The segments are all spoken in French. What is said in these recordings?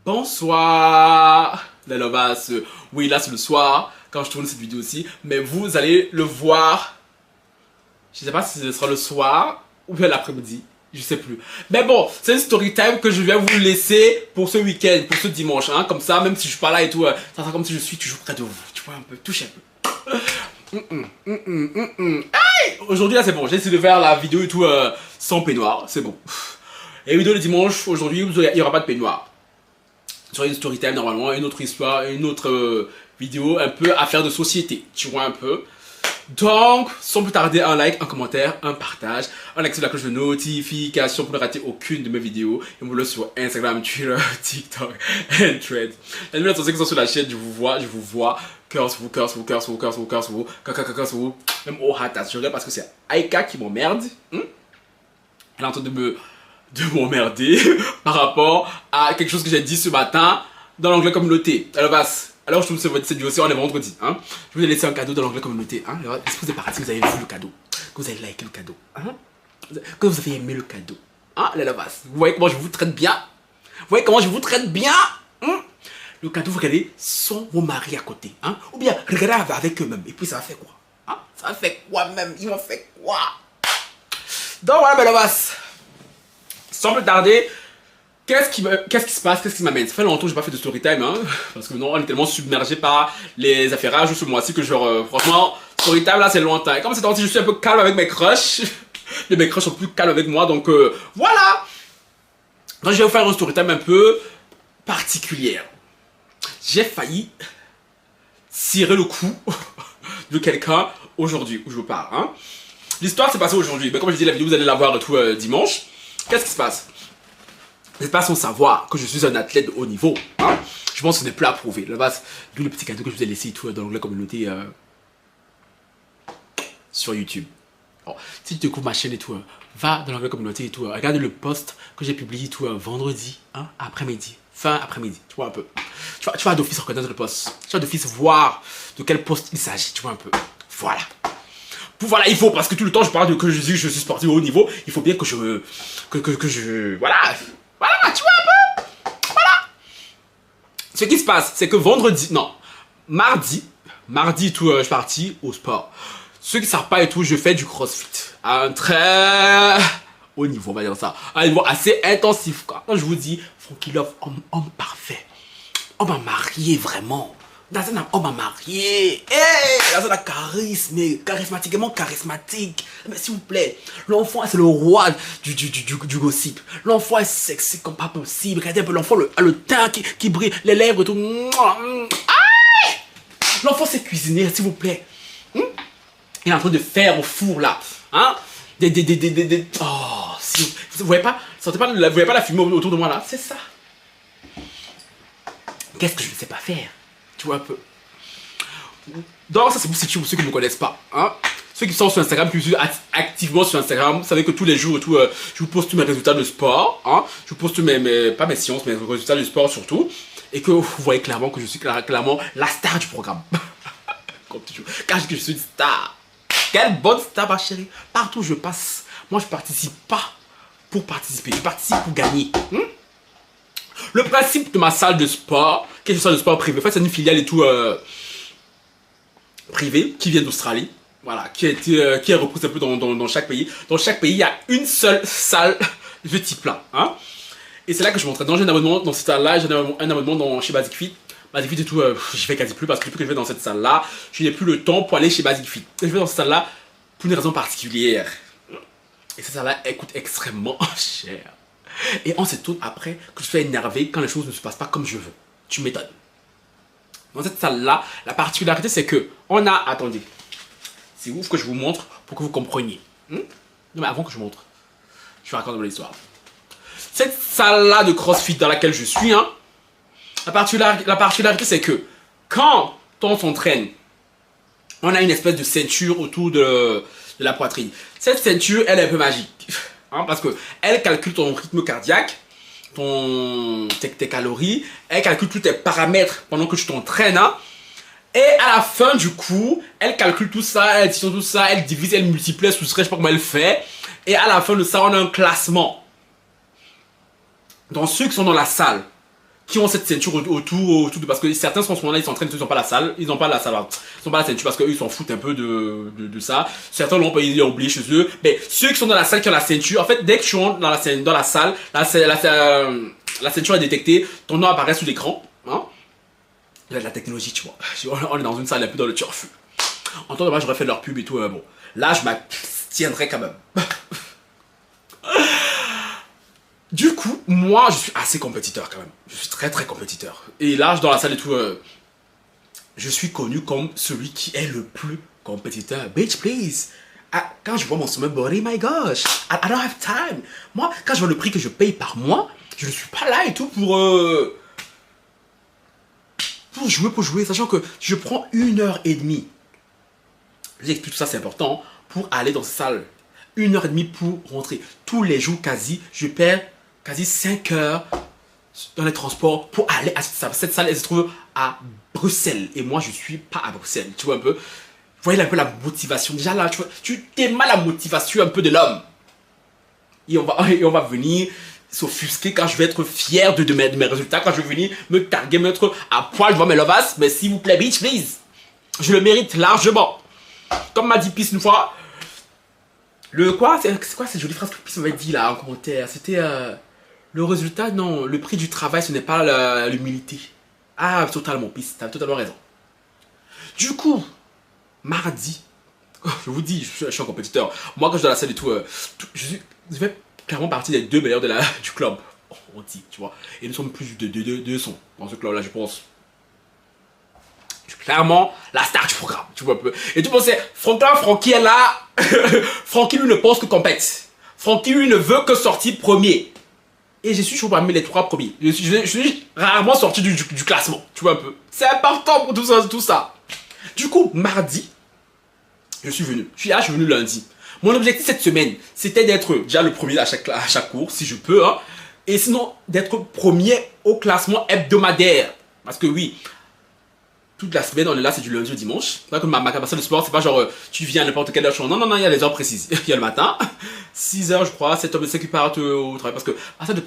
Bonsoir les lovas. Oui, là c'est le soir quand je tourne cette vidéo aussi, mais vous allez le voir. Je sais pas si ce sera le soir ou bien l'après-midi, je sais plus. Mais bon, c'est une story time que je viens vous laisser pour ce week-end, pour ce dimanche, hein. Comme ça, même si je suis pas là et tout, ça sera comme si je suis toujours près de vous. Tu vois un peu, toucher un peu. Aujourd'hui là c'est bon, j'ai essayé de faire la vidéo et tout sans peignoir, c'est bon. Et vidéo le dimanche, aujourd'hui il n'y aura pas de peignoir. Sur une story time normalement, une autre histoire, une autre vidéo, un peu affaire de société, tu vois un peu. Donc, sans plus tarder, un like, un commentaire, un partage, un like sur la cloche de notification pour ne rater aucune de mes vidéos. Et me le sur Instagram, Twitter, TikTok et Threads. Les nouvelles personnes qui sont sur la chaîne, je vous vois. Cœur sur vous, cœur sur vous, cœur sur vous, cœur sur vous, cœur sur vous, cœur sur vous. Même au ratage, je regarde parce que c'est Aika qui m'emmerde. Elle est en train de m'emmerder par rapport à quelque chose que j'ai dit ce matin dans l'onglet communauté. Alors je trouve que cette vidéo aussi, on est vendredi. Hein? Je vous ai laissé un cadeau dans l'onglet communauté. Hein? Est-ce que vous êtes parti, vous avez vu le cadeau? Que vous avez liké le cadeau? Hein? Que vous avez aimé le cadeau? Hein, les lavas? Vous voyez comment je vous traite bien? Vous voyez comment je vous traite bien? Hein? Le cadeau, vous regardez sans vos maris à côté. Hein? Ou bien regardez avec eux-mêmes. Et puis ça va faire quoi? Hein? Ça va faire quoi même? Ils vont faire quoi? Donc voilà, mes lavas. Sans plus tarder, qu'est-ce qui se passe? Qu'est-ce qui m'amène? Ça fait longtemps que j'ai pas fait de story time, hein, parce que non, on est tellement submergé par les affairages ce mois-ci que genre, franchement, story time là c'est lointain. Et comme c'est temps-ci, je suis un peu calme avec mes crushs, mais mes crushs sont plus calmes avec moi, donc voilà. Donc je vais vous faire une story time un peu particulière. J'ai failli cirer le cou de quelqu'un aujourd'hui où je vous parle. Hein. L'histoire s'est passée aujourd'hui, mais comme je dis la vidéo, vous allez la voir tout dimanche. Qu'est-ce qui se passe? C'est pas sans savoir que je suis un athlète de haut niveau. Hein? Je pense que ce n'est plus à prouver. D'où le petit cadeau que je vous ai laissé tout dans l'onglet communauté sur YouTube. Bon, si tu découvres ma chaîne et tout, va dans l'onglet communauté et tout. Regarde le post que j'ai publié tout vendredi, hein, après-midi, fin après-midi. Tu vois un peu. Tu vas d'office reconnaître le post. Tu vas d'office voir de quel post il s'agit. Tu vois un peu. Voilà. Voilà, il faut, parce que tout le temps je parle de que je suis sportif au haut niveau, il faut bien que je... Voilà, tu vois un peu. Voilà. Ce qui se passe, c'est que mardi tout, je suis parti au sport. Ceux qui ne savent pas et tout, je fais du crossfit. À un très haut niveau, on va dire ça. À un niveau assez intensif, quoi. Quand je vous dis, Frankie Love, homme parfait. Homme à marier, vraiment. Dans un homme à marier, dans un charismatiquement charismatique. Mais s'il vous plaît, l'enfant c'est le roi du gossip. L'enfant est sexy comme pas possible. Regardez un peu l'enfant, le teint qui brille, les lèvres et tout. L'enfant sait cuisiner, s'il vous plaît. Il est en train de faire au four là. Hein? Oh, si vous voyez pas, vous voyez pas la fumée autour de moi là? C'est ça. Qu'est-ce que je ne sais pas faire? Tu vois un peu. Donc ça c'est pour ceux qui ne me connaissent pas. Hein? Ceux qui sont sur Instagram, qui sont activement sur Instagram, vous savez que tous les jours et tout, je vous poste tous mes résultats de sport. Hein? Je vous poste pas mes séances, mes résultats de sport surtout. Et que vous voyez clairement que je suis clairement la star du programme. Comme toujours. Car je suis une star. Quelle bonne star ma chérie. Partout où je passe, moi je participe pas pour participer, je participe pour gagner. Le principe de ma salle de sport, qui est une salle de sport privée, en fait c'est une filiale et tout privée qui vient d'Australie, voilà, qui est reprise un peu dans chaque pays. Dans chaque pays, il y a une seule salle de ce type-là. Hein? Et c'est là que je m'entraîne. J'ai un abonnement dans cette salle-là, j'ai un abonnement chez Basic Fit. Basic Fit et tout, je vais quasi plus parce que depuis que je vais dans cette salle-là, je n'ai plus le temps pour aller chez Basic Fit. Et je vais dans cette salle-là pour une raison particulière. Et cette salle-là, elle coûte extrêmement cher. Et on se tourne après que je suis énervé quand les choses ne se passent pas comme je veux. Tu m'étonnes. Dans cette salle-là, la particularité c'est que on a... Attendez. C'est ouf que je vous montre pour que vous compreniez. Non mais avant que je montre, je vais raconter l'histoire. Cette salle-là de CrossFit dans laquelle je suis, hein, la particularité c'est que quand on s'entraîne, on a une espèce de ceinture autour de la poitrine. Cette ceinture, elle est un peu magique. Hein, parce que elle calcule ton rythme cardiaque, tes calories, elle calcule tous tes paramètres pendant que tu t'entraînes. Hein, et à la fin du coup, elle calcule tout ça, elle additionne tout ça, elle divise, elle multiplie, elle soustrait, je sais pas comment elle fait. Et à la fin de ça, on a un classement. Dans ceux qui sont dans la salle, qui ont cette ceinture autour de, parce que certains sont en ce moment-là, ils s'entraînent, ils n'ont pas la salle, ils n'ont pas la salle, ils n'ont pas la ceinture parce qu'eux ils s'en foutent un peu de ça. Certains l'ont pas, ils l'ont oublié chez eux. Mais ceux qui sont dans la salle qui ont la ceinture, en fait, dès que tu rentres dans la salle, la ceinture est détectée, ton nom apparaît sous l'écran. Hein? Il y a de la technologie, tu vois. On est dans une salle un peu dans le turfu. En temps normal, j'aurais fait leur pub et tout, bon. Là, je m'abstiendrai quand même. Du coup, moi, je suis assez compétiteur quand même. Je suis très très compétiteur. Et là, dans la salle et tout, je suis connu comme celui qui est le plus compétiteur. Bitch, please. Quand je vois mon summer body, my gosh, I don't have time. Moi, quand je vois le prix que je paye par mois, je ne suis pas là et tout pour jouer, sachant que je prends 1h30. Je vous explique tout ça, c'est important, pour aller dans cette salle. 1h30 pour rentrer. Tous les jours, quasi, je perds quasi 5 heures dans les transports pour aller à cette salle. Cette salle, elle se trouve à Bruxelles. Et moi, je ne suis pas à Bruxelles. Tu vois un peu? Vous voyez un peu la motivation. Déjà là, tu aimes la motivation un peu de l'homme. Et on va venir s'offusquer quand je vais être fier de mes résultats. Quand je vais venir me targuer, me mettre à poil devant mes lovas. Mais s'il vous plaît, bitch, please. Je le mérite largement. Comme m'a dit Peace une fois. Le quoi? C'est quoi cette jolie phrase que Peace m'avait dit là en commentaire? C'était le résultat, non. Le prix du travail, ce n'est pas l'humilité. Ah, totalement, Peace. T'as totalement raison. Du coup, mardi, je vous dis, je suis un compétiteur. Moi, quand je suis dans la salle et tout, je fais clairement partie des 2 meilleurs du club. On dit, tu vois. Et nous sommes plus de 200 dans ce club-là, je pense. Je suis clairement la star du programme, tu vois un peu. Et tu pensais, Francky est là. Francky, lui, ne pense que compète. Francky, lui, ne veut que sortir premier. Et je suis toujours parmi les 3 premiers. Je suis rarement sorti du classement, tu vois un peu. C'est important pour tout ça. Du coup, mardi, je suis venu. Je suis venu lundi. Mon objectif cette semaine, c'était d'être déjà le premier à chaque cours, si je peux. Hein, et sinon, d'être premier au classement hebdomadaire. Parce que oui, toute la semaine, on est là, c'est du lundi au dimanche. Donc, ma capacité de sport, c'est pas genre, tu viens à n'importe quelle heure. Non, il y a des heures précises. Il y a le matin, 6h, je crois, 7h, c'est qui partent au travail. Parce que, ça de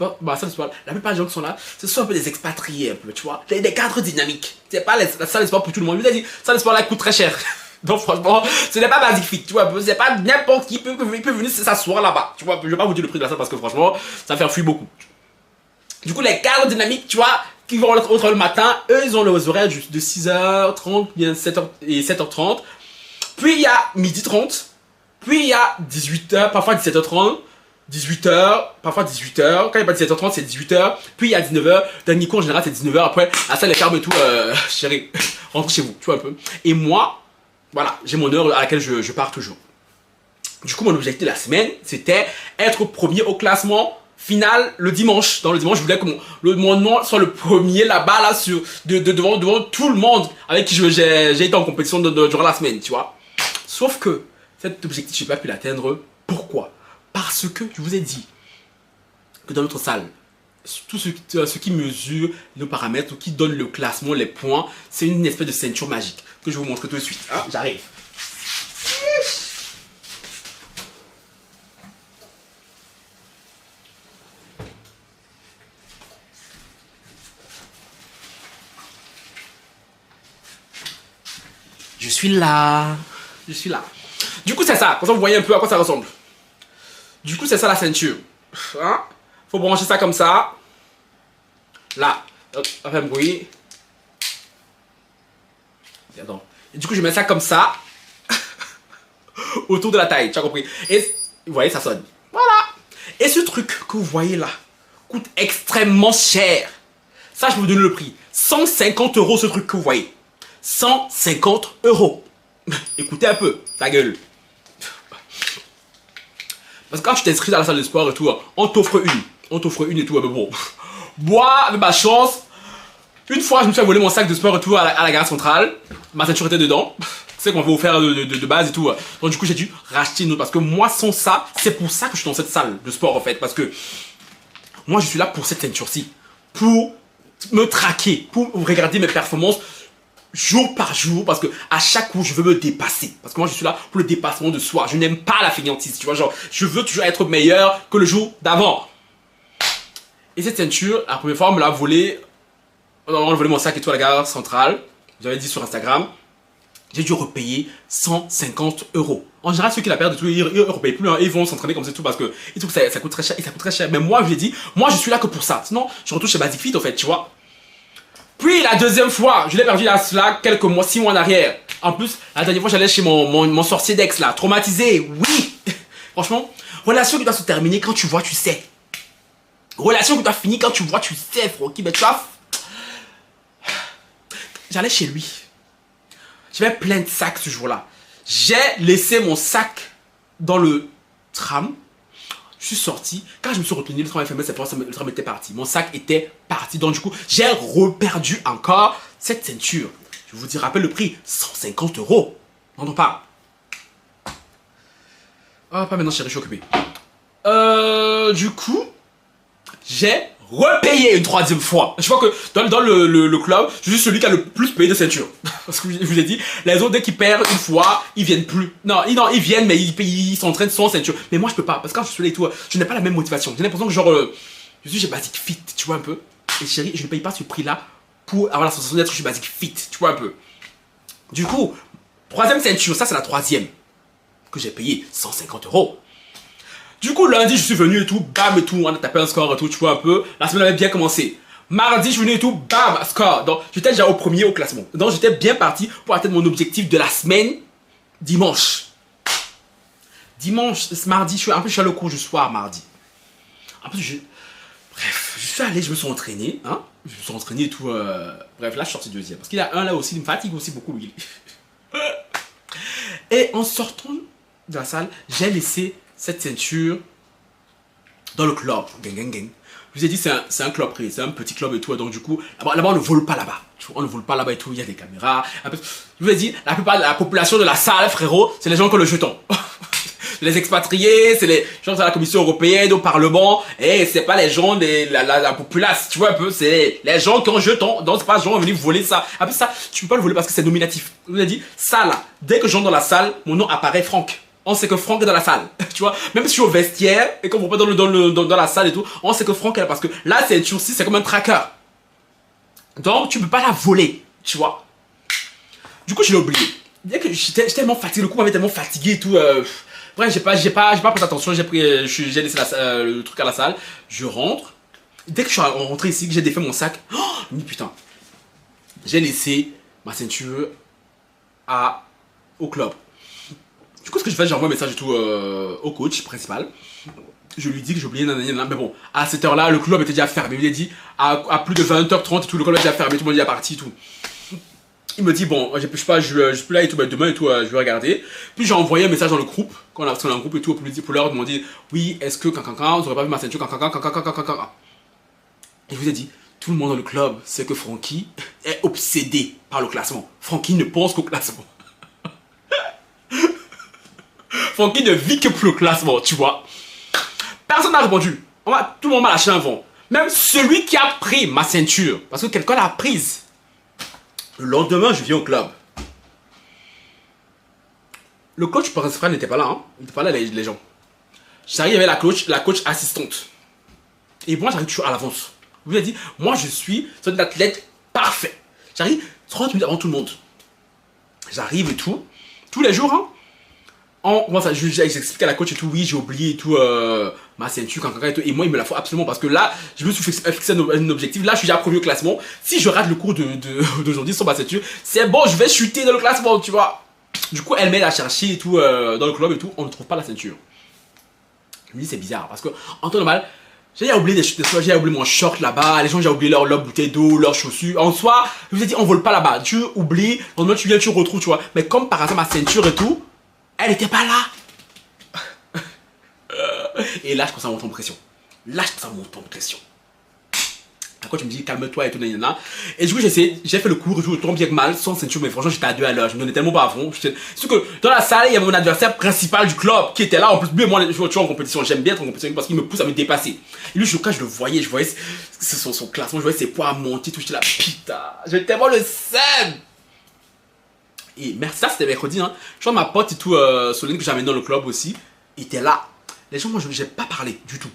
sport, la plupart des gens qui sont là, ce sont un peu des expatriés, un peu, tu vois. Des cadres dynamiques. C'est pas la salle de sport pour tout le monde. Je vous ai dit, la salle de sport là coûte très cher. Donc, franchement, ce n'est pas Basic Fit, tu vois. C'est pas n'importe qui peut venir s'asseoir là-bas. Tu vois, je vais pas vous dire le prix de la salle parce que, franchement, ça fait fuir beaucoup. Du coup, les cadres dynamiques, tu vois, qui vont au travail le matin, eux, ils ont leurs horaires de 6h30, bien 7h et 7h30. Puis il y a 12h30. Puis il y a 18h, parfois 17h30, 18h, parfois 18h. Quand il n'y a pas 17h30, c'est 18h. Puis il y a 19h. Dernier cours, en général, c'est 19h. Après, la salle est ferme et tout. Chérie, rentre chez vous, tu vois un peu. Et moi, voilà, j'ai mon heure à laquelle je pars toujours. Du coup, mon objectif de la semaine, c'était être premier au classement final le dimanche. Dans le dimanche, je voulais que mon nom soit le premier là-bas, là, devant tout le monde avec qui j'ai été en compétition durant la semaine, tu vois. Sauf que cet objectif, je n'ai pas pu l'atteindre. Pourquoi? Parce que je vous ai dit que dans notre salle, tout ce qui mesure nos paramètres, qui donne le classement, les points, c'est une espèce de ceinture magique que je vais vous montrer tout de suite. Ah, j'arrive. Je suis là. Je suis là. Du coup, c'est ça. Comme ça, vous voyez un peu à quoi ça ressemble. Du coup, c'est ça la ceinture. Hein? Faut brancher ça comme ça. Là. Ça fait un bruit. Attends. Et du coup, je mets ça comme ça. Autour de la taille. Tu as compris? Et vous voyez, ça sonne. Voilà. Et ce truc que vous voyez là coûte extrêmement cher. Ça, je vais vous donner le prix. 150 € ce truc que vous voyez. 150 €. Écoutez un peu, ta gueule. Parce que quand tu t'inscris dans la salle de sport et tout, on t'offre une. On t'offre une et tout, mais bon. Moi, avec ma chance, une fois, je me suis volé mon sac de sport et tout à la gare centrale. Ma ceinture était dedans. Tu sais qu'on va vous faire de base et tout. Donc du coup, j'ai dû racheter une autre. Parce que moi, sans ça, c'est pour ça que je suis dans cette salle de sport en fait. Parce que moi, je suis là pour cette ceinture-ci. Pour me traquer. Pour regarder mes performances jour par jour, parce que à chaque coup je veux me dépasser, parce que moi je suis là pour le dépassement de soi. Je n'aime pas la fainéantise, tu vois, genre je veux toujours être meilleur que le jour d'avant. Et cette ceinture, la première fois on me l'a volée On a volé mon sac et tout à la gare centrale. J'avais dit sur Instagram. J'ai dû repayer 150 euros. En général, ceux qui la perdent, ils ne repayent plus. Hein, ils vont s'entraîner comme ça tout parce que ils trouvent que ça coûte très cher. Et ça coûte très cher. Mais moi, je l'ai dit, moi, je suis là que pour ça. Sinon, je retourne chez Basic Fit, en fait, tu vois. Puis, la deuxième fois, je l'ai perdu là, quelques mois, 6 mois en arrière. En plus, la dernière fois, j'allais chez mon sorcier d'ex, là. Traumatisé, oui. Franchement, relation qui doit se terminer quand tu vois, tu sais. Relation qui doit finir quand tu vois, tu sais, Francky. Mais tu vois, j'allais chez lui. J'avais plein de sacs ce jour-là. J'ai laissé mon sac dans le tram. Je suis sorti. Quand je me suis retenu, le tram avait fermé, le tram était parti. Mon sac était parti. Donc du coup, j'ai reperdu encore cette ceinture. Je vous dis, rappelle le prix. 150 euros. Non, pas. Ah, pas maintenant, chérie, je suis occupé. Du coup, j'ai repayé une troisième fois. Je vois que dans le club, je suis celui qui a le plus payé de ceinture. Parce que je vous ai dit, les autres, dès qu'ils perdent une fois, ils viennent plus. Non, ils viennent, mais ils s'entraînent sans ceinture. Mais moi, je peux pas. Parce que quand je suis là et tout, je n'ai pas la même motivation. J'ai l'impression que genre, je suis chez Basic Fit, tu vois un peu. Et chérie, je ne paye pas ce prix-là pour avoir la sensation d'être chez Basic Fit, tu vois un peu. Du coup, troisième ceinture, ça c'est la troisième. Que j'ai payé 150 euros. Du coup, lundi, je suis venu et tout, bam et tout, on a tapé un score et tout, tu vois un peu. La semaine avait bien commencé. Mardi, je suis venu et tout, bam, score. Donc, j'étais déjà au premier au classement. Donc, j'étais bien parti pour atteindre mon objectif de la semaine, dimanche. Dimanche, mardi, je suis allé au cours du soir, mardi. En plus, bref, je suis allé, je me suis entraîné, hein. Je me suis entraîné et tout, bref, là, je suis sorti deuxième. Parce qu'il y a un là aussi, il me fatigue aussi beaucoup, lui. Et en sortant de la salle, j'ai laissé cette ceinture dans le club. Gang, gang, gang. Je vous ai dit, c'est un club privé, c'est un petit club et tout. Donc, du coup, là-bas, on ne vole pas là-bas. On ne vole pas là-bas et tout. Il y a des caméras. Je vous ai dit, la plupart de la population de la salle, frérot, c'est les gens qui ont le jeton. Les expatriés, c'est les gens de la Commission européenne, au Parlement. Et c'est pas les gens de la populace. Tu vois un peu, c'est les gens qui ont jeton. Donc, c'est pas les gens qui venus voler ça. Après ça, tu peux pas le voler parce que c'est nominatif. Je vous ai dit, ça là, dès que je rentre dans la salle, mon nom apparaît Franck. On sait que Franck est dans la salle, tu vois. Même si je suis au vestiaire et qu'on ne voit pas dans la salle et tout, on sait que Franck est là parce que là, c'est c'est comme un tracker. Donc, tu ne peux pas la voler, tu vois. Du coup, je l'ai oublié. Dès que j'étais tellement fatigué, le coup m'avait tellement fatigué et tout. Bref, j'ai pas prêté attention, j'ai laissé le truc à la salle. Je rentre. Dès que je suis rentré ici, que j'ai défait mon sac, oh, putain. J'ai laissé ma ceinture au club. Du coup, ce que je fais, j'envoie un message et tout au coach principal. Je lui dis que j'ai oublié, nanana, mais bon, à cette heure-là, le club était déjà fermé. Il m'a dit, à plus de 20h30 et tout, le club était déjà fermé, tout le monde est parti et tout. Il me dit, bon, je suis plus là et tout, ben, demain et tout, je vais regarder. Puis j'ai envoyé un message dans le groupe, quand on a un groupe et tout, pour leur demander, oui, est-ce que, vous n'aurez pas vu ma ceinture, Et je vous ai dit, tout le monde dans le club sait que Francky est obsédé par le classement. Francky ne pense qu'au classement. Francky ne vit que pour le classement, tu vois. Personne n'a répondu. Tout le monde m'a lâché un vent. Même celui qui a pris ma ceinture, parce que quelqu'un l'a prise. Le lendemain, je viens au club. Le coach principal n'était pas là, hein. Il n'était pas là, les gens. J'arrive avec la coach assistante. Et moi, j'arrive toujours à l'avance. Je vous ai dit, moi, je suis un athlète parfait. J'arrive 30 minutes avant tout le monde. J'arrive et tout. Tous les jours, hein. J'explique à la coach et tout, oui, j'ai oublié et tout, ma ceinture, et tout. Et moi, il me la faut absolument parce que là, je me suis fixé un objectif. Là, je suis déjà premier au classement. Si je rate le cours d'aujourd'hui sans ma ceinture, c'est bon, je vais chuter dans le classement, tu vois. Du coup, elle m'aide à chercher et tout, dans le club et tout. On ne trouve pas la ceinture. Je me dis, c'est bizarre parce que, en temps normal, j'ai oublié des choses, j'ai oublié mon short là-bas, les gens, j'ai oublié leur bouteille d'eau, leurs chaussures. En soi, je vous ai dit, on vole pas là-bas. Tu oublies, normalement, tu viens, tu retrouves, tu vois. Mais comme par hasard, ma ceinture et tout, elle était pas là. Et là, je commence à monter en pression. La coach me dit calme-toi et tout, nanana. Et du coup, j'ai fait le cours, je tombe bien que mal, sans ceinture, mais franchement, j'étais à 2 à l'heure. Je me donnais tellement pas à fond. Surtout que dans la salle, il y avait mon adversaire principal du club qui était là. En plus, lui et moi, je suis toujours en compétition. J'aime bien être en compétition parce qu'il me pousse à me dépasser. Et lui, quand je le voyais, je voyais son classement, je voyais ses poids monter, tout. J'étais là, putain, j'avais tellement le seum. Et merci, ça c'était mercredi, hein. Je vois ma pote et tout, Solène que j'avais dans le club aussi, était là. Les gens, moi, j'ai pas parlé du tout.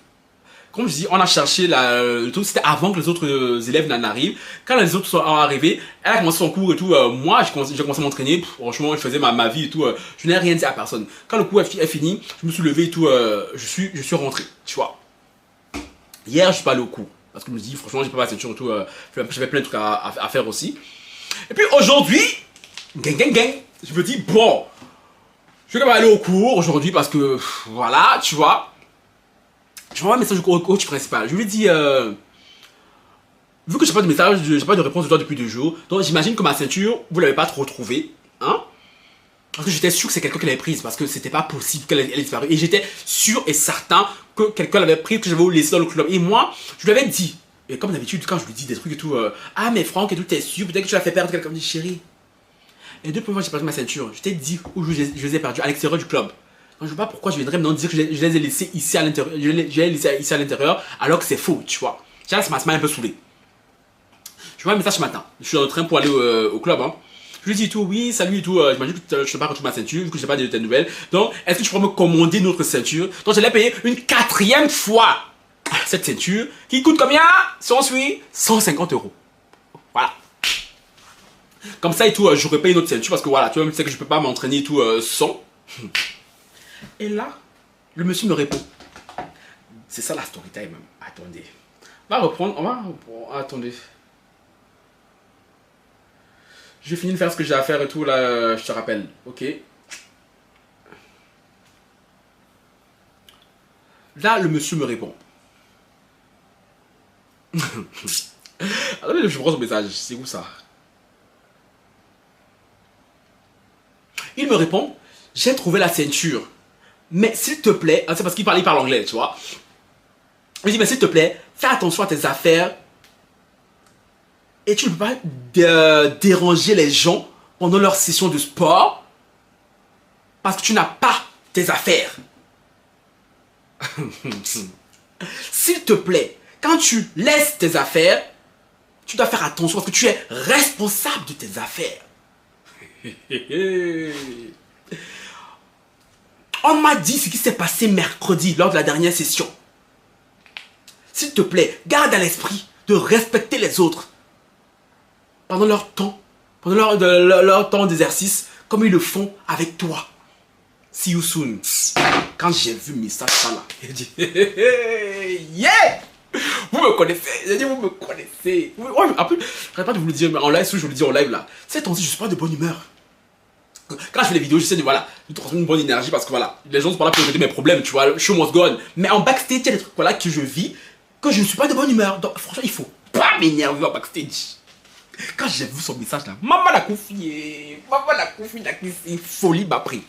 comme je dis, on a cherché le truc, c'était avant que les autres élèves n'en arrivent. Quand les autres sont arrivés, elle a commencé son cours et tout. Moi, j'ai commencé à m'entraîner. Franchement, je faisais ma vie et tout. Je n'ai rien dit à personne. Quand le cours est fini, je me suis levé et tout. Je suis rentré, tu vois. Hier, je suis pas allé au cours. Parce que je me dis, franchement, j'ai pas ma ceinture et tout. J'avais plein de trucs à faire aussi. Et puis aujourd'hui, gang, je me dis, bon, je vais quand même aller au cours aujourd'hui parce que, voilà, tu vois. Je m'envoie un message au coach principal. Je lui dis, vu que j'ai pas de message, j'ai pas de réponse de toi depuis 2 jours, donc j'imagine que ma ceinture, vous l'avez pas trop retrouvée, hein? Parce que j'étais sûr que c'est quelqu'un qui l'avait prise, parce que c'était pas possible qu'elle ait disparu. Et j'étais sûr et certain que quelqu'un l'avait prise, que j'avais laissé dans le club. Et moi, je lui avais dit, et comme d'habitude, quand je lui dis des trucs et tout, ah mais Franck et tout, t'es sûr, peut-être que tu l'as fait perdre quelqu'un. Me dit, chérie, les 2 premières fois j'ai perdu ma ceinture, je t'ai dit où je les ai perdus, à l'extérieur du club. Donc, je ne sais pas pourquoi je viendrais me dire que je les ai laissés ici à l'intérieur, je les ai laissés ici à l'intérieur, alors que c'est faux, tu vois. Ça m'a un peu saoulé. Je vois un message ce matin, je suis en train pour aller au club, hein. Je lui dis tout, oui, salut et tout, j'imagine que je n'ai pas retrouvé ma ceinture, vu que je n'ai pas de tes nouvelles. Donc, est-ce que tu pourrais me commander une autre ceinture? Donc, je l'ai payé une 4e fois. Cette ceinture, qui coûte combien? Si on suit, 150 €. Voilà. Comme ça et tout, j'aurais payé une autre ceinture, parce que voilà, tu vois, tu sais que je peux pas m'entraîner et tout sans. Et là, le monsieur me répond. C'est ça la story time. Attendez. On va reprendre. Attendez. Je vais finir de faire ce que j'ai à faire et tout là. Je te rappelle. Ok. Là, le monsieur me répond. Attendez, je prends son message. C'est où ça? Il me répond. J'ai trouvé la ceinture. Mais s'il te plaît, c'est parce qu'il parle anglais, tu vois. Il dit, mais s'il te plaît, fais attention à tes affaires. Et tu ne peux pas déranger les gens pendant leur session de sport. Parce que tu n'as pas tes affaires. S'il te plaît, quand tu laisses tes affaires, tu dois faire attention parce que tu es responsable de tes affaires. On m'a dit ce qui s'est passé mercredi lors de la dernière session. S'il te plaît, garde à l'esprit de respecter les autres pendant leur temps, pendant leur temps d'exercice, comme ils le font avec toi. See you soon. Quand j'ai vu mes message ça là, j'ai dit yeah! Vous me connaissez, j'ai dit vous me connaissez. Après, je n'arrête pas de vous le dire, mais en live, je vous le dis en live là. Ces temps-ci, je suis pas de bonne humeur. Quand je fais les vidéos, j'essaie de transmettre une bonne énergie parce que voilà, les gens sont pas là pour régler mes problèmes, tu vois, show must go on. Mais en backstage, il y a des trucs voilà, que je vis, que je ne suis pas de bonne humeur. Donc franchement, il faut pas m'énerver en backstage. Quand j'ai vu son message là, maman l'a confié, c'est folie m'a pris.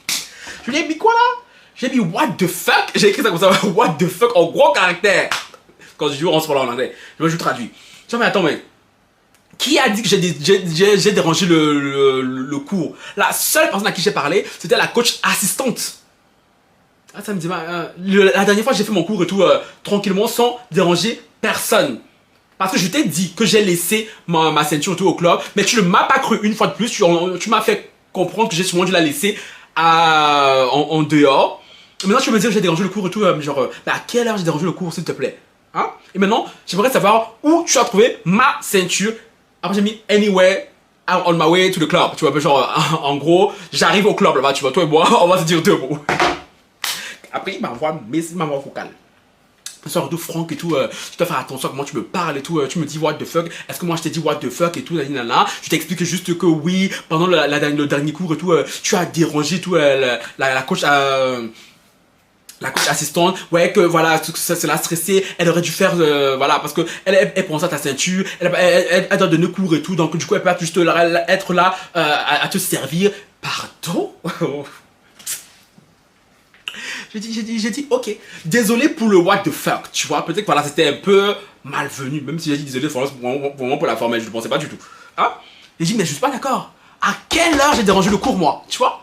Je lui ai mis quoi là? J'ai mis what the fuck? J'ai écrit ça comme ça, what the fuck en gros caractère. Quand je joue, on se parle en anglais. Je traduis. Je dis, mais attends, mais qui a dit que j'ai dérangé le cours? La seule personne à qui j'ai parlé, c'était la coach assistante. Ah, ça me dit, la dernière fois, j'ai fait mon cours et tout, tranquillement, sans déranger personne. Parce que je t'ai dit que j'ai laissé ma ceinture et tout au club, mais tu ne m'as pas cru une fois de plus. Tu m'as fait comprendre que j'ai sûrement dû la laisser en dehors. Et maintenant, tu veux me dire que j'ai dérangé le cours et tout, genre, à quelle heure j'ai dérangé le cours, s'il te plaît? Hein? Et maintenant, j'aimerais savoir où tu as trouvé ma ceinture. Après, j'ai mis anywhere, I'm on my way to the club. Tu vois, genre, en gros, j'arrive au club là-bas, tu vois, toi et moi, on va se dire 2 mots. Après, il m'envoie vocal. Surtout Franck et tout, tu dois faire attention à comment tu me parles et tout, tu me dis what the fuck, est-ce que moi je t'ai dit what the fuck et tout, nanana. Je t'explique juste que oui, pendant le dernier cours et tout, tu as dérangé tout, la coach assistante, ouais, que voilà, ça l'a stressé, elle aurait dû faire, voilà, parce que elle pense à ta ceinture, elle doit donner cours et tout, donc du coup elle peut juste être là à te servir. Pardon? J'ai dit, ok, désolé pour le what the fuck, tu vois, peut-être que voilà, c'était un peu malvenu, même si j'ai dit désolé vraiment pour la forme, je ne pensais pas du tout. Hein? J'ai dit, mais je suis pas d'accord. À quelle heure j'ai dérangé le cours, moi, tu vois?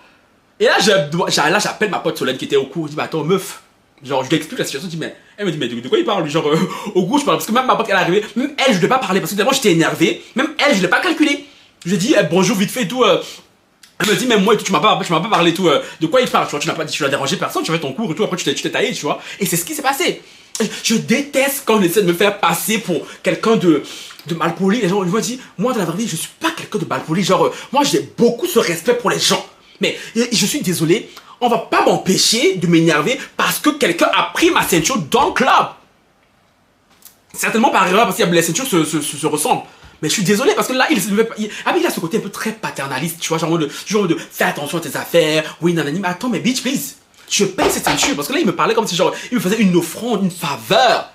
Et là, j'appelle ma pote Solène qui était au cours, je dis, bah attends, meuf, genre, je lui explique la situation, je dis, mais elle me dit, mais de quoi il parle, genre, au cours, je parle, parce que même ma pote, elle est arrivée, même elle, je ne lui ai pas parlé, parce que tellement j'étais énervé, même elle, je ne l'ai pas calculé. Je lui ai dit, bonjour, vite fait et tout, elle me dit, même moi, tu m'as pas parlé tout, de quoi il parle, tu vois, tu n'as dérangé personne, tu as fait ton cours et tout, après tu t'es taillé, tu vois. Et c'est ce qui s'est passé. Je déteste quand on essaie de me faire passer pour quelqu'un de malpoli. Les gens, je me dis, moi dans la vraie vie, je suis pas quelqu'un de malpoli. Genre, moi j'ai beaucoup ce respect pour les gens. Mais je suis désolé, on va pas m'empêcher de m'énerver parce que quelqu'un a pris ma ceinture dans le club. Certainement par erreur parce que les ceintures se ressemblent. Mais je suis désolé parce que là, il a ce côté un peu très paternaliste, tu vois, genre de fais attention à tes affaires. Oui, nanani, mais attends, mais bitch, please. Je paye cette ceinture parce que là, il me parlait comme si genre, il me faisait une offrande, une faveur.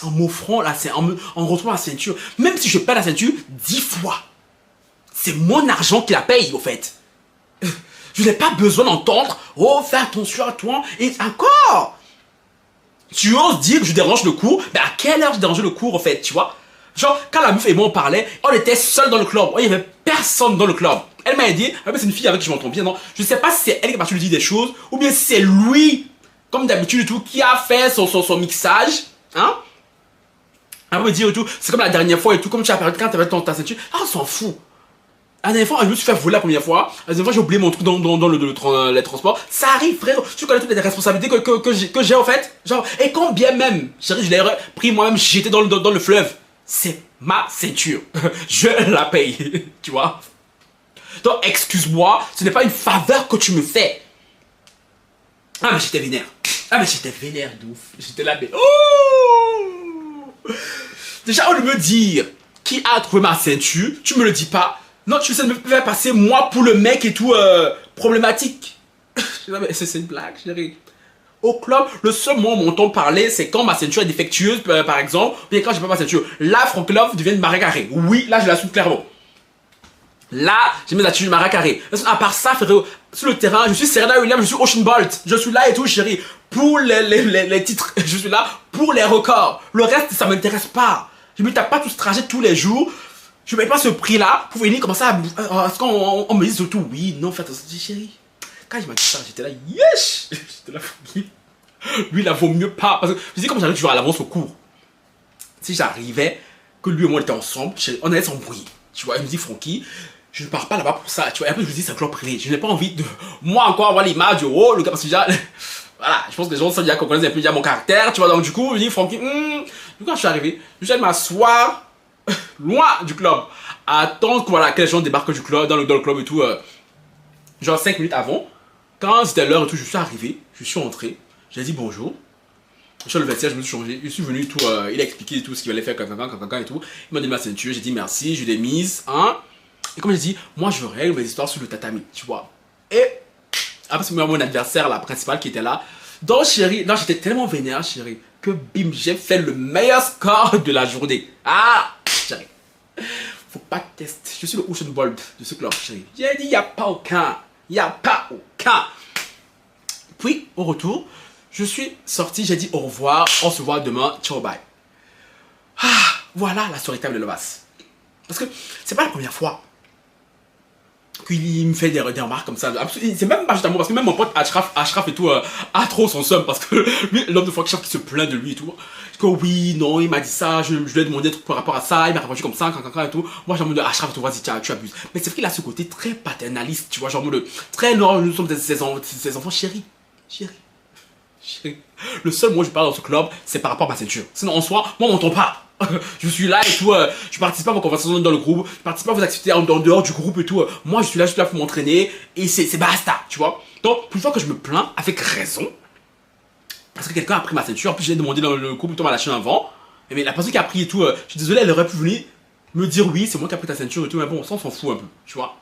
En m'offrant en retrouvant la ceinture. Même si je paye la ceinture 10 fois. C'est mon argent qui la paye, au fait. Je n'ai pas besoin d'entendre, oh, fais attention à toi. Et encore. Tu oses dire que je dérange le cours, mais à quelle heure je dérangeais le cours, en fait, tu vois? Genre, quand la meuf et moi on parlait, on était seuls dans le club. Il n'y avait personne dans le club. Elle m'a dit, ah, c'est une fille avec qui je m'entends bien, non? Je ne sais pas si c'est elle qui est partie lui dire des choses, ou bien si c'est lui, comme d'habitude et tout, qui a fait son mixage, hein? Elle me dire et tout, c'est comme la dernière fois et tout, comme tu as parlé quand tu avais ta ceinture, ah, on s'en fout. La dernière fois, je me suis fait voler la première fois. La deuxième fois, j'ai oublié mon truc dans les transports. Ça arrive, frère. Tu connais toutes les responsabilités que j'ai, en fait. Genre, et quand bien même, chérie, je l'ai pris moi-même, j'étais dans le fleuve. C'est ma ceinture. Je la paye. Tu vois? Donc, excuse-moi, ce n'est pas une faveur que tu me fais. Ah, mais j'étais vénère. Ah, mais j'étais vénère de ouf. J'étais là, mais... Oh! Déjà, au lieu de me dire qui a trouvé ma ceinture, tu me le dis pas. Non, tu essaies de me faire passer moi pour le mec et tout problématique. C'est une blague, chérie. Au club, le seul moment où on m'entend parler, c'est quand ma ceinture est défectueuse, par exemple, ou bien quand j'ai pas ma ceinture. Là, Franck Love devient une marée carrée. Oui, là, je l'assume clairement. Là, j'ai mes attitudes marée carrée. À part ça, frérot, sur le terrain, je suis Serena Williams, je suis Ocean Bolt. Je suis là et tout, chérie. Pour les titres, je suis là pour les records. Le reste, ça m'intéresse pas. Je me tape pas tout ce trajet tous les jours. Je ne paye pas ce prix-là pour venir commencer à... Est-ce qu'on me dit surtout, oui, non, fais attention, chérie. Quand il m'a dit ça, j'étais là, yes. J'étais là, lui, il vaut mieux pas. Parce que je dis, comme j'arrive toujours à l'avance au cours. Si j'arrivais, que lui et moi on était ensemble, on allait s'embrouiller. Tu vois, il me dit, Francky, je ne pars pas là-bas pour ça. Tu vois, et après je lui dis, c'est un club privé. Je n'ai pas envie de... Moi encore avoir l'image de, oh, le gars, parce que déjà... Voilà, je pense que les gens savent déjà qu'on connaît un peu déjà mon caractère. Tu vois, donc du coup, je dis, Francky, du coup, quand je suis arrivé, je suis allé m'asseoir loin du club, à attendre que, voilà, que les gens débarquent du club, dans le club et tout, genre 5 minutes avant. Quand c'était l'heure et tout, je suis arrivé, je suis rentré, j'ai dit bonjour. Je suis le vestiaire, je me suis changé, je suis venu tout, il a expliqué tout ce qu'il allait faire, et tout. Il m'a donné ma ceinture, j'ai dit merci, je l'ai mise, hein. Et comme j'ai dit, moi je règle mes histoires sur le tatami, tu vois. Et après c'est mon adversaire, la principale qui était là. Donc chérie, non, j'étais tellement vénère, chérie, que bim, j'ai fait le meilleur score de la journée. Ah, chérie. Faut pas tester. Je suis le Ocean Bolt de ce club, chérie. J'ai dit, il n'y a pas aucun. Il n'y a pas aucun. Puis, au retour, je suis sorti, j'ai dit au revoir, on se voit demain, ciao, bye. Ah, voilà la soirée table de Lovas. Parce que c'est pas la première fois qu'il me fait des remarques comme ça. C'est même pas juste amour, parce que même mon pote Ashraf et tout a trop son seum, parce que lui, l'homme de Franck qui se plaint de lui et tout. Que oui, non, il m'a dit ça, je lui ai demandé des trucs par rapport à ça, il m'a répondu comme ça, et tout. Moi, j'ai envie de Ashraf, vas-y, tu abuses. Mais c'est vrai qu'il a ce côté très paternaliste, tu vois, genre de très non, nous sommes ses enfants chéris. Chérie. Le seul moment où je parle dans ce club, c'est par rapport à ma ceinture. Sinon, en soi, moi, on m'entend pas. Je suis là et tout, je participe pas à vos conversations dans le groupe, je participe pas à vos activités en dehors du groupe et tout. Moi, je suis là pour m'entraîner et c'est basta, tu vois. Donc, pour une fois que je me plains, avec raison, parce que quelqu'un a pris ma ceinture, en plus, j'ai demandé dans le groupe, plutôt à la chaîne avant, mais la personne qui a pris et tout, je suis désolé, elle aurait pu venir me dire oui, c'est moi qui a pris ta ceinture et tout, mais bon, on s'en fout un peu, tu vois.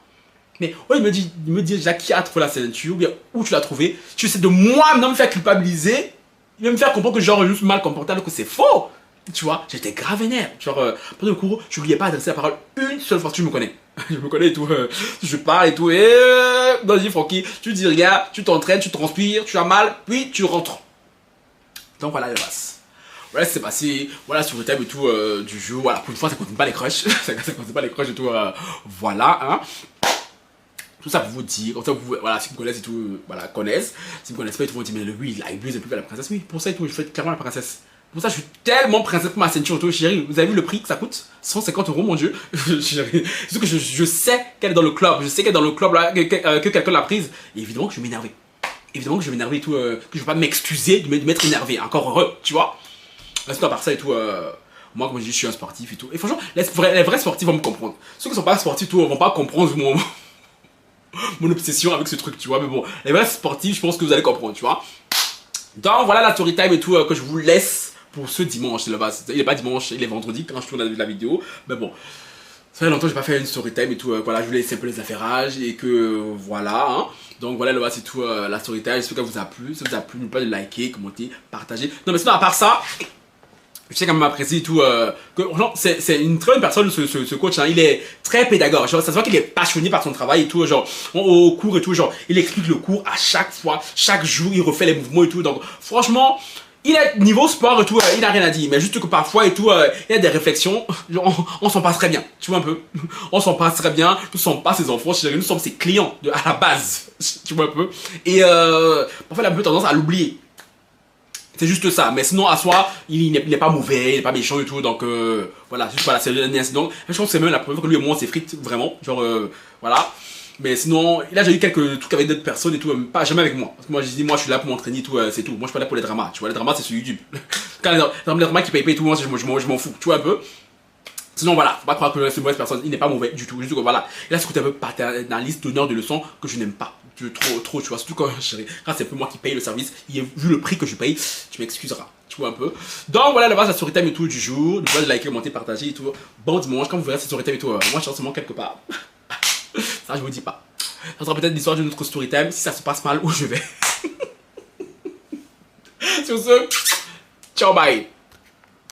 Mais ouais, il me dit déjà qui a trouvé la ceinture, ou bien où tu l'as trouvé. Tu essaies de moi me faire culpabiliser, il va me faire comprendre que genre je suis mal comporté alors que c'est faux. Tu vois, j'étais grave énervé. Genre, pendant le cours, je lui ai pas adressé la parole une seule fois. Tu me connais. Je me connais et tout. Je parle et tout. Et vas-y, Francky, tu dis rien, tu t'entraînes, tu transpires, tu as mal, puis tu rentres. Donc voilà, le passe. Voilà, c'est passé. Voilà, sur le thème et tout du jeu. Voilà, pour une fois, ça continue pas les crushs. Ça continue pas les crushs et tout. Voilà, hein. Tout ça pour vous dire, comme ça vous, voilà, si vous connaissez et tout, voilà, connaissent. Si vous connaissez pas, ils vont dire, mais lui, il a abusé un peu la princesse. Oui, pour ça et tout, je fais clairement la princesse. Pour ça, je suis tellement princesse pour ma ceinture auto, chérie. Vous avez vu le prix que ça coûte? 150 €, mon Dieu. Chérie. Surtout que je sais qu'elle est dans le club. Je sais qu'elle est dans le club là, que quelqu'un l'a prise. Et évidemment que je vais m'énerver. évidemment que je vais m'énerver et tout, que je vais pas m'excuser de m'être énervé, encore heureux, tu vois. Sinon, à part ça et tout, moi, comme je dis, je suis un sportif et tout. Et franchement, les vrais sportifs vont me comprendre. Ceux qui sont pas sportifs et tout, vont pas comprendre mon obsession avec ce truc, tu vois. Mais bon, les vrais sportifs, je pense que vous allez comprendre, tu vois. Donc, voilà la story time et tout que je vous laisse pour ce dimanche. Il est pas dimanche, il est vendredi quand je tourne la vidéo. Mais bon, ça fait longtemps que j'ai pas fait une story time et tout. Voilà, je voulais laisser un peu les affairages et que voilà. Hein. Donc voilà, là-bas, c'est tout la story time. J'espère que ça vous a plu. Si ça vous a plu, n'oubliez pas de liker, commenter, partager. Non, mais sinon, à part ça, je sais quand même apprécier et tout. C'est une très bonne personne, ce coach. Hein. Il est très pédagogue. Genre, ça se voit qu'il est passionné par son travail et tout. Genre, au cours et tout. Genre, il explique le cours à chaque fois. Chaque jour, il refait les mouvements et tout. Donc, franchement, il est niveau sport et tout. Il n'a rien à dire. Mais juste que parfois et tout, il y a des réflexions. Genre, on s'en passe très bien. Tu vois un peu. On s'en passe très bien. Nous ne sommes pas ses enfants. Nous sommes ses clients à la base. Tu vois un peu. Et parfois, il a un peu tendance à l'oublier. C'est juste ça, mais sinon à soi, il n'est pas mauvais, il n'est pas méchant et tout, donc voilà, juste voilà, c'est un incident. Je pense que c'est même la première fois que lui et moi on s'effrite vraiment, genre voilà. Mais sinon, il a déjà eu quelques trucs avec d'autres personnes et tout, pas jamais avec moi. Parce que moi je dis, moi je suis là pour m'entraîner et tout, c'est tout. Moi je suis pas là pour les dramas, tu vois, les dramas c'est sur YouTube. Quand les dramas qui payent pas et tout, moi je m'en fous, tu vois un peu. Sinon voilà, faut pas croire que c'est une mauvaise personne, il n'est pas mauvais du tout, juste que voilà. Il a ce côté un peu paternaliste, donneur de leçons que je n'aime pas. Trop, tu vois, surtout quand c'est un peu moi qui paye le service, vu le prix que je paye, tu m'excuseras, tu vois un peu. Donc voilà, là-bas, la story time et tout du jour, n'oubliez pas de liker, commenter, partager et tout. Bon dimanche, quand vous verrez cette story time et tout, moi je suis forcément quelque part. Ça, je vous dis pas. Ça sera peut-être l'histoire d'une autre story time, si ça se passe mal, où je vais. Sur ce, ciao, bye.